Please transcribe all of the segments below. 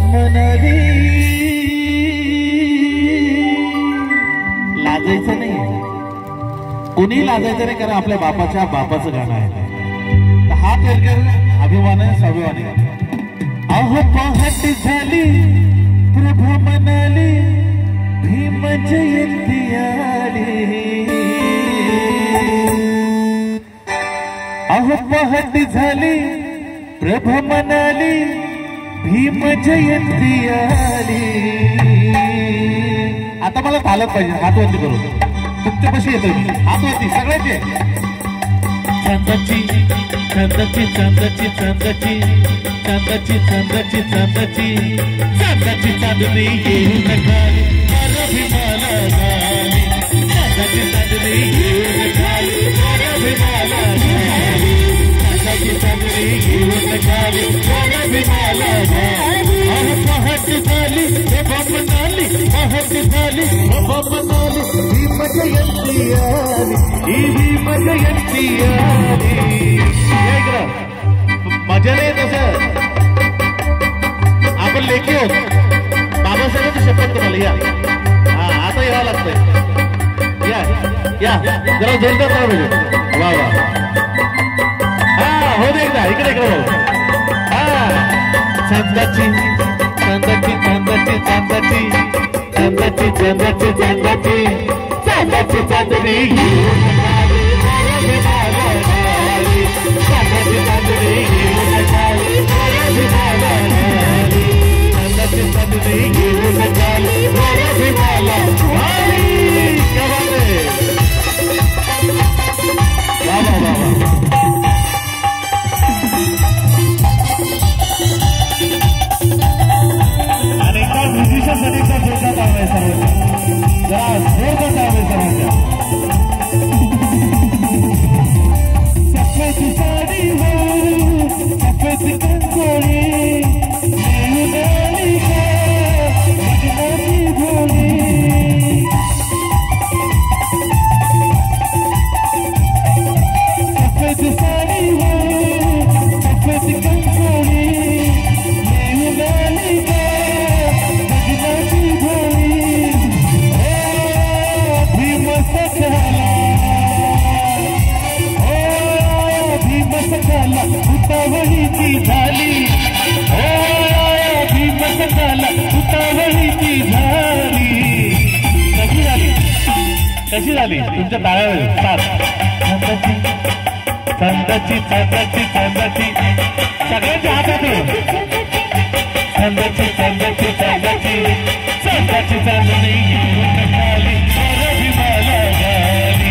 मनाली लाजायचं नाही, कोणी लाजायचं नाही, कारण आपल्या बापाचं गाणं आहे. हात वर कर, अभिमान आहे, स्वाभिमान आहे. अहो पहाट झाली प्रभा मनाली, भीम जयंती आली. अहो पहाट झाली प्रभा मनाली, भीम जयंती आली. आता मला चालत पाहिजे, हातवरती करू, तुमच्यापाशी येतो मी, हातवरती सगळ्याचे. चांदाची चांदाची चांदाची चांदाची चांदाची चांदाची चांदाची चांदाची चांदणी येऊन खाली, अभिमाला झाली. चांदाची चांदणी येऊन खाली, अभिमाला झाली. चांदाची चांदणी येऊन खाली, अभिमाला झाली. अहो पहाट झाली प्रभा मनाली, पहाट झाली प्रभा मनाली, भीम जयंती आली, भीम जयंती आली. मजा नाही तसं, आपण लेखी होत, बाबासाहेबांची शपथ तुम्हाला. या आता यावं लागतंय, या जरा जोरदार करा पाहिजे. वा वा, हो दे एकदा, इकडे भाऊ. चांदाची चांदाची चांदाची चांदाची चांदाची चांदाची चांदाची चांदाची चांदणी येऊन खाली, अभिमाला झाली. चांदाची चांदणी येऊन खाली, अभिमाला झाली. चांदाची चांदणी येऊन खाली, अभिमाला झाली. क्या बात है, वा वा वा वा. म्युझिशियनसाठी जोरदार काम आहे सर्वांच्या, जरा जोरदार काम आहे सर्वांच्या. सफेद साडी हो सफेद कंगोळी, येऊन आली भोळी. सफेद साडी हो सफेद कंगोळी, येऊन आली उतावळीची झाली. भीम सकाला उतावळीची झाली. कशी झाली, कशी झाली तुमच्या टाळ्यावर साथ. चांदाची चांदाची चांदाची सगळ्यांच्या हातात, चांदाची चांदाची चांदाची चांदाची चांदणी येऊन खाली, अभिमाला झाली.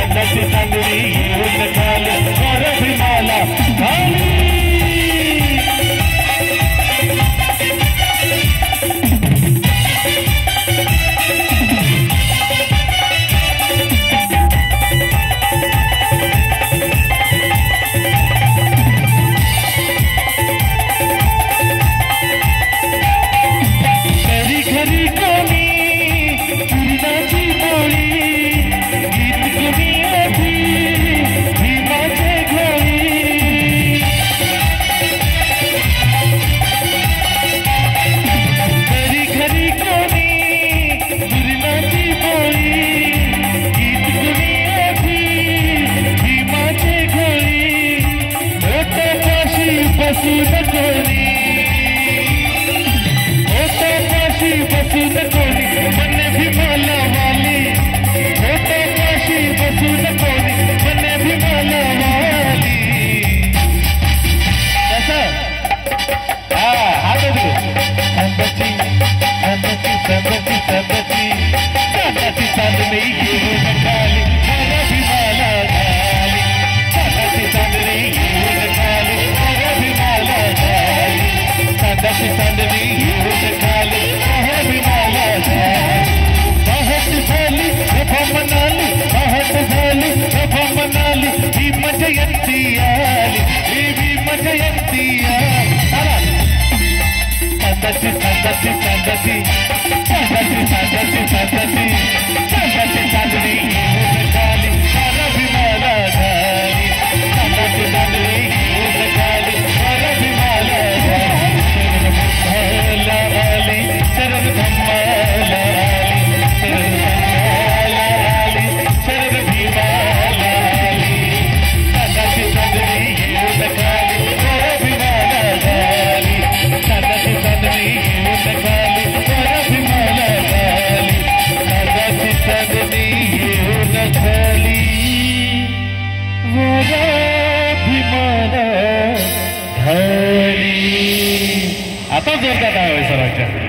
चांदाची चांदणी येऊन खाली, अभिमाला झाली. आता जोरदार टाळ्या सरांच्या.